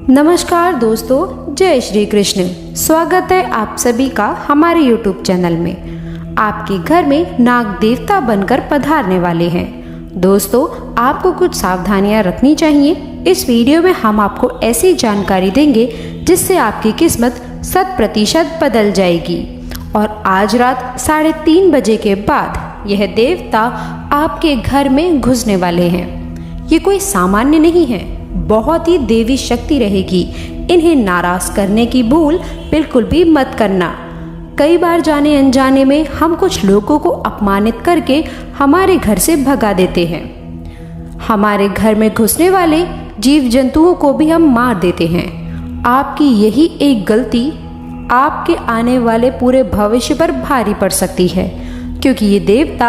नमस्कार दोस्तों, जय श्री कृष्ण। स्वागत है आप सभी का हमारे YouTube चैनल में। आपके घर में नाग देवता बनकर पधारने वाले हैं। दोस्तों, आपको कुछ सावधानियां रखनी चाहिए। इस वीडियो में हम आपको ऐसी जानकारी देंगे जिससे आपकी किस्मत 100% बदल जाएगी। और आज रात 3:30 बजे के बाद यह देवता आपके घर में घुसने वाले हैं। ये कोई सामान्य नहीं है, बहुत ही देवी शक्ति रहेगी। इन्हें नाराज करने की भूल बिल्कुल भी मत करना। कई बार जाने अनजाने में हम कुछ लोगों को अपमानित करके हमारे घर से भगा देते हैं। हमारे घर में घुसने वाले जीव जंतुओं को भी हम मार देते हैं। आपकी यही एक गलती आपके आने वाले पूरे भविष्य पर भारी पड़ सकती है, क्योंकि ये देवता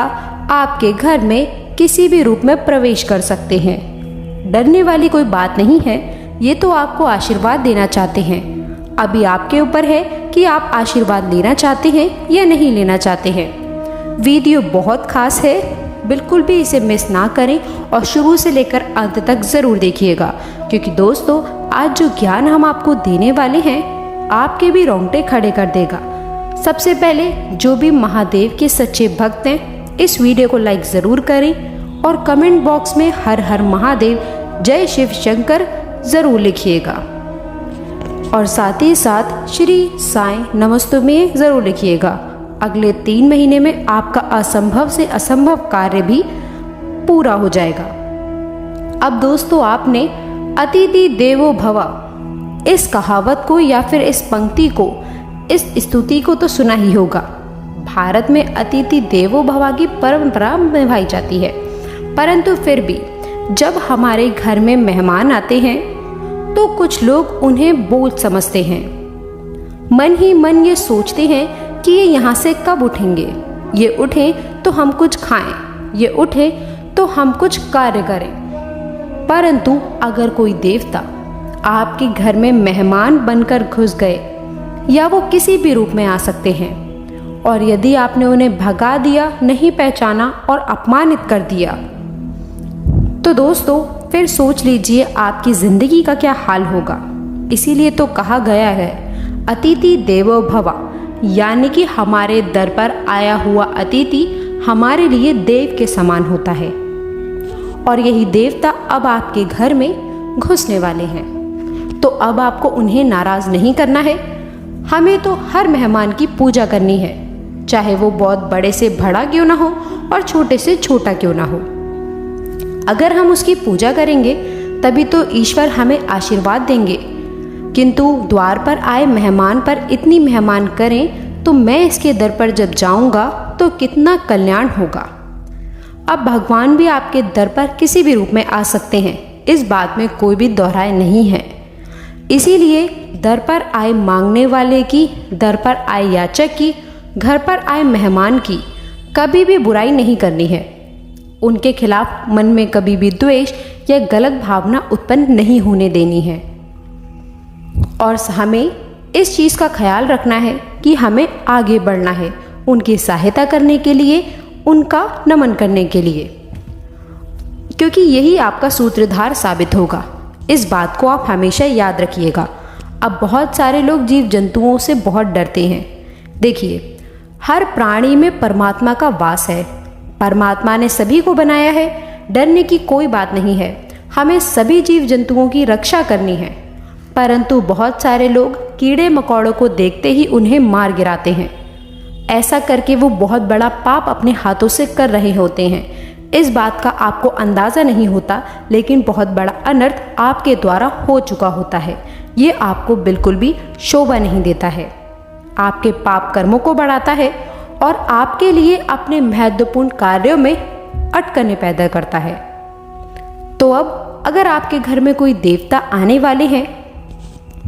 आपके घर में किसी भी रूप में प्रवेश कर सकते हैं। डरने वाली कोई बात नहीं है, ये तो आपको आशीर्वाद देना चाहते हैं। अभी आपके ऊपर है कि आप आशीर्वाद लेना चाहते हैं या नहीं लेना चाहते हैं। वीडियो बहुत खास है, बिल्कुल भी इसे मिस ना करें और शुरू से लेकर अंत तक ज़रूर देखिएगा, क्योंकि दोस्तों आज जो ज्ञान हम आपको देने वाले हैं आपके भी रोंगटे खड़े कर देगा। सबसे पहले जो भी महादेव के सच्चे भक्त हैं इस वीडियो को लाइक ज़रूर करें और कमेंट बॉक्स में हर हर महादेव जय शिव शंकर ज़रूर लिखिएगा। और साथ ही साथ श्री साईं नमस्तुमे ज़रूर लिखिएगा। अगले 3 महीने में आपका असंभव से असंभव कार्य भी पूरा हो जाएगा। अब दोस्तों, आपने अतिथि देवो भव इस कहावत को या फिर इस पंक्ति को, इस स्तुति को तो सुना ही होगा। भारत में अतिथि देवो भव की परंपरा निभाई जाती है, परंतु फिर भी जब हमारे घर में मेहमान आते हैं तो कुछ लोग उन्हें बोझ समझते हैं। मन ही मन ये सोचते हैं कि ये यहाँ से कब उठेंगे, ये उठें तो हम कुछ खाएं, ये उठें तो हम कुछ कार्य करें। परंतु अगर कोई देवता आपके घर में मेहमान बनकर घुस गए, या वो किसी भी रूप में आ सकते हैं, और यदि आपने उन्हें भगा दिया, नहीं पहचाना और अपमानित कर दिया, तो दोस्तों फिर सोच लीजिए आपकी ज़िंदगी का क्या हाल होगा। इसीलिए तो कहा गया है अतिथि देवो भव, यानी कि हमारे दर पर आया हुआ अतिथि हमारे लिए देव के समान होता है। और यही देवता अब आपके घर में घुसने वाले हैं। तो अब आपको उन्हें नाराज़ नहीं करना है। हमें तो हर मेहमान की पूजा करनी है, चाहे वो बहुत बड़े से बड़ा क्यों ना हो और छोटे से छोटा क्यों ना हो। अगर हम उसकी पूजा करेंगे तभी तो ईश्वर हमें आशीर्वाद देंगे। किंतु द्वार पर आए मेहमान पर इतनी मेहमान करें तो मैं इसके दर पर जब जाऊंगा तो कितना कल्याण होगा। अब भगवान भी आपके दर पर किसी भी रूप में आ सकते हैं, इस बात में कोई भी दोहराए नहीं है। इसीलिए दर पर आए मांगने वाले की, दर पर आए याचक की, घर पर आए मेहमान की कभी भी बुराई नहीं करनी है। उनके खिलाफ मन में कभी भी द्वेष या गलत भावना उत्पन्न नहीं होने देनी है। और हमें इस चीज़ का ख्याल रखना है कि हमें आगे बढ़ना है, उनकी सहायता करने के लिए, उनका नमन करने के लिए, क्योंकि यही आपका सूत्रधार साबित होगा। इस बात को आप हमेशा याद रखिएगा। अब बहुत सारे लोग जीव जंतुओं से बहुत डरते हैं। देखिए, हर प्राणी में परमात्मा का वास है। परमात्मा ने सभी को बनाया है, डरने की कोई बात नहीं है। हमें सभी जीव जंतुओं की रक्षा करनी है। परंतु बहुत सारे लोग कीड़े मकोड़ों को देखते ही उन्हें मार गिराते हैं। ऐसा करके वो बहुत बड़ा पाप अपने हाथों से कर रहे होते हैं। इस बात का आपको अंदाज़ा नहीं होता, लेकिन बहुत बड़ा अनर्थ आपके द्वारा हो चुका होता है। ये आपको बिल्कुल भी शोभा नहीं देता है, आपके पाप कर्मों को बढ़ाता है और आपके लिए अपने महत्वपूर्ण कार्यों में अटकनें पैदा करता है। तो अब अगर आपके घर में कोई देवता आने वाले हैं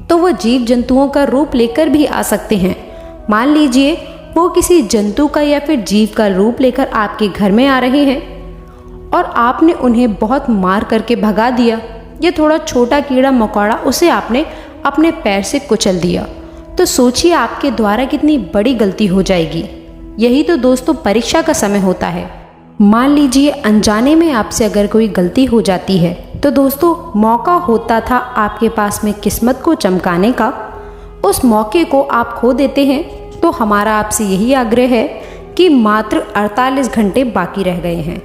तो वो जीव जंतुओं का रूप लेकर भी आ सकते हैं। मान लीजिए वो किसी जंतु का या फिर जीव का रूप लेकर आपके घर में आ रहे हैं और आपने उन्हें बहुत मार करके भगा दिया, या थोड़ा छोटा कीड़ा मकोड़ा उसे आपने अपने पैर से कुचल दिया, तो सोचिए आपके द्वारा कितनी बड़ी गलती हो जाएगी। यही तो दोस्तों परीक्षा का समय होता है। मान लीजिए अनजाने में आपसे अगर कोई गलती हो जाती है तो दोस्तों मौका होता था आपके पास में किस्मत को चमकाने का, उस मौके को आप खो देते हैं। तो हमारा आपसे यही आग्रह है कि मात्र 48 घंटे बाकी रह गए हैं।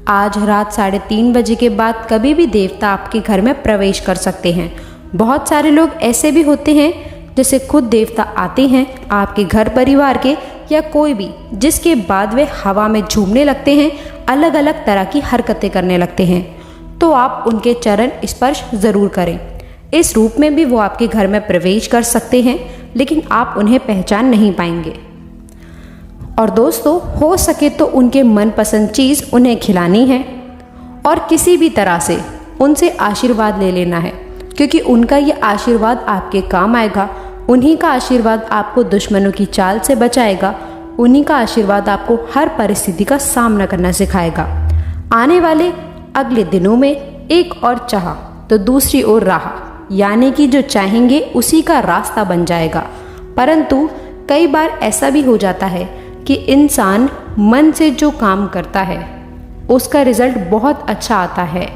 आज रात 3:30 बजे के बाद कभी भी देवता आपके घर में प्रवेश कर सकते हैं। बहुत सारे लोग ऐसे भी होते हैं जैसे खुद देवता आते हैं आपके घर परिवार के या कोई भी, जिसके बाद वे हवा में झूमने लगते हैं, अलग अलग तरह की हरकतें करने लगते हैं। तो आप उनके चरण स्पर्श ज़रूर करें। इस रूप में भी वो आपके घर में प्रवेश कर सकते हैं, लेकिन आप उन्हें पहचान नहीं पाएंगे। और दोस्तों हो सके तो उनके मनपसंद चीज़ उन्हें खिलानी है और किसी भी तरह से उनसे आशीर्वाद ले लेना है, क्योंकि उनका ये आशीर्वाद आपके काम आएगा। उन्हीं का आशीर्वाद आपको दुश्मनों की चाल से बचाएगा। उन्हीं का आशीर्वाद आपको हर परिस्थिति का सामना करना सिखाएगा। आने वाले अगले दिनों में एक और चाह तो दूसरी ओर राह, यानी कि जो चाहेंगे उसी का रास्ता बन जाएगा। परंतु कई बार ऐसा भी हो जाता है कि इंसान मन से जो काम करता है उसका रिजल्ट बहुत अच्छा आता है,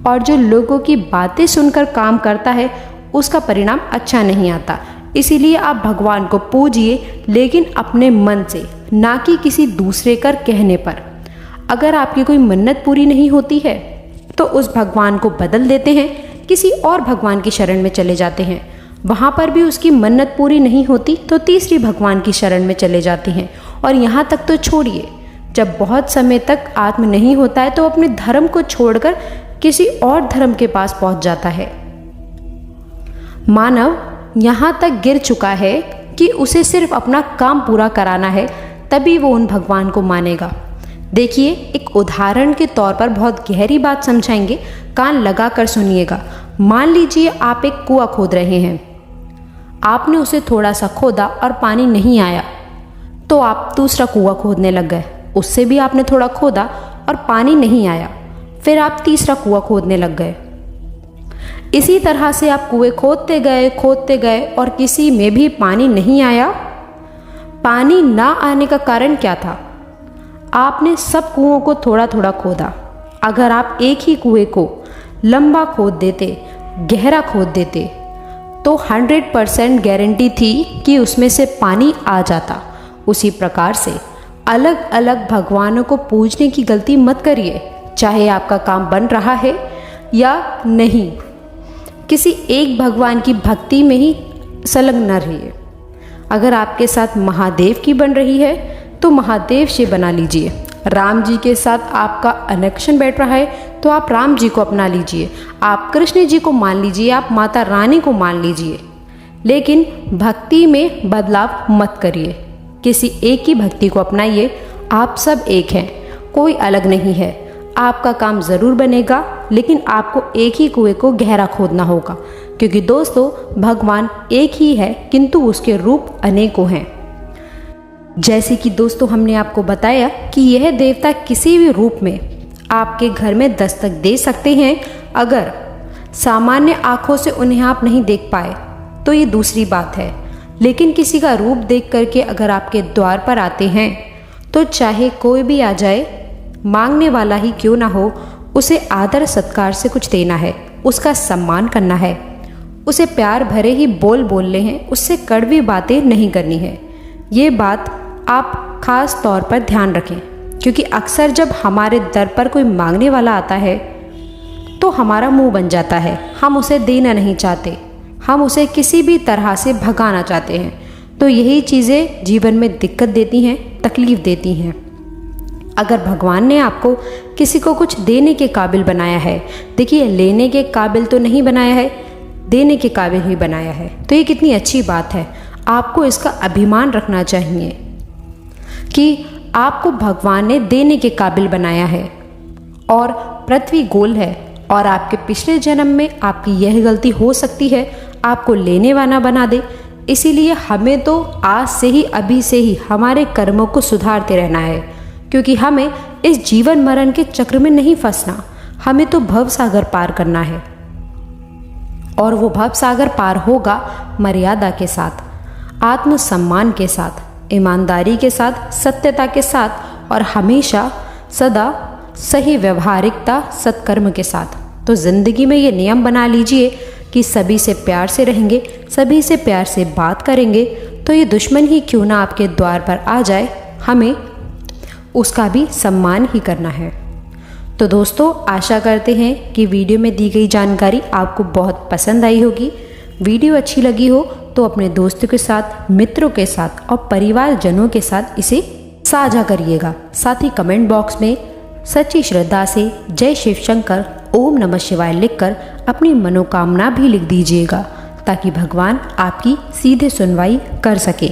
और जो लोगों की बातें सुनकर काम करता है उसका परिणाम अच्छा नहीं आता। इसीलिए आप भगवान को पूजिए, लेकिन अपने मन से, ना कि किसी दूसरे कर कहने पर। अगर आपकी कोई मन्नत पूरी नहीं होती है तो उस भगवान को बदल देते हैं, किसी और भगवान की शरण में चले जाते हैं। वहाँ पर भी उसकी मन्नत पूरी नहीं होती तो तीसरी भगवान की शरण में चले जाते हैं। और यहाँ तक तो छोड़िए, जब बहुत समय तक आत्म नहीं होता है तो अपने धर्म को छोड़कर किसी और धर्म के पास पहुँच जाता है। मानव यहाँ तक गिर चुका है कि उसे सिर्फ अपना काम पूरा कराना है, तभी वो उन भगवान को मानेगा। देखिए, एक उदाहरण के तौर पर बहुत गहरी बात समझाएंगे, कान लगा कर सुनिएगा। मान लीजिए आप एक कुआं खोद रहे हैं। आपने उसे थोड़ा सा खोदा और पानी नहीं आया, तो आप दूसरा कुआं खोदने लग गए। उससे भी आपने थोड़ा खोदा और पानी नहीं आया, फिर आप तीसरा कुआं खोदने लग गए। इसी तरह से आप कुएं खोदते गए और किसी में भी पानी नहीं आया। पानी ना आने का कारण क्या था? आपने सब कुओं को थोड़ा थोड़ा खोदा। अगर आप एक ही कुएं को लंबा खोद देते, गहरा खोद देते, तो 100% गारंटी थी कि उसमें से पानी आ जाता। उसी प्रकार से अलग अलग भगवानों को पूजने की गलती मत करिए, चाहे आपका काम बन रहा है या नहीं। किसी एक भगवान की भक्ति में ही संलग्न न रहिए। अगर आपके साथ महादेव की बन रही है तो महादेव से बना लीजिए। राम जी के साथ आपका कनेक्शन बैठ रहा है तो आप राम जी को अपना लीजिए। आप कृष्ण जी को मान लीजिए, आप माता रानी को मान लीजिए, लेकिन भक्ति में बदलाव मत करिए। किसी एक ही भक्ति को अपनाइए। आप सब एक हैं, कोई अलग नहीं है। आपका काम ज़रूर बनेगा, लेकिन आपको एक ही कुएं को गहरा खोदना होगा, क्योंकि दोस्तों भगवान एक ही है किंतु उसके रूप अनेकों हैं। जैसे कि दोस्तों हमने आपको बताया कि यह देवता किसी भी रूप में आपके घर में दस्तक दे सकते हैं। अगर सामान्य आँखों से उन्हें आप नहीं देख पाए तो ये दूसरी बात है, लेकिन किसी का रूप देख करके अगर आपके द्वार पर आते हैं तो चाहे कोई भी आ जाए, मांगने वाला ही क्यों ना हो, उसे आदर सत्कार से कुछ देना है, उसका सम्मान करना है, उसे प्यार भरे ही बोल बोलने हैं, उससे कड़वी बातें नहीं करनी है। ये बात आप खास तौर पर ध्यान रखें, क्योंकि अक्सर जब हमारे दर पर कोई मांगने वाला आता है तो हमारा मुंह बन जाता है। हम उसे देना नहीं चाहते, हम उसे किसी भी तरह से भगाना चाहते हैं। तो यही चीज़ें जीवन में दिक्कत देती हैं, तकलीफ़ देती हैं। अगर भगवान ने आपको किसी को कुछ देने के काबिल बनाया है, देखिए लेने के काबिल तो नहीं बनाया है, देने के काबिल ही बनाया है, तो ये कितनी अच्छी बात है। आपको इसका अभिमान रखना चाहिए कि आपको भगवान ने देने के काबिल बनाया है। और पृथ्वी गोल है और आपके पिछले जन्म में आपकी यह गलती हो सकती है आपको लेने वाला बना दे। इसीलिए हमें तो आज से ही, अभी से ही हमारे कर्मों को सुधारते रहना है, क्योंकि हमें इस जीवन मरण के चक्र में नहीं फंसना। हमें तो भव सागर पार करना है, और वो भव सागर पार होगा मर्यादा के साथ, आत्मसम्मान के साथ, ईमानदारी के साथ, सत्यता के साथ, और हमेशा सदा सही व्यवहारिकता सत्कर्म के साथ। तो ज़िंदगी में ये नियम बना लीजिए कि सभी से प्यार से रहेंगे, सभी से प्यार से बात करेंगे, तो ये दुश्मन ही क्यों ना आपके द्वार पर आ जाए, हमें उसका भी सम्मान ही करना है। तो दोस्तों, आशा करते हैं कि वीडियो में दी गई जानकारी आपको बहुत पसंद आई होगी। वीडियो अच्छी लगी हो तो अपने दोस्तों के साथ, मित्रों के साथ और परिवारजनों के साथ इसे साझा करिएगा। साथ ही कमेंट बॉक्स में सच्ची श्रद्धा से जय शिव शंकर, ओम नमः शिवाय लिखकर अपनी मनोकामना भी लिख दीजिएगा, ताकि भगवान आपकी सीधे सुनवाई कर सके।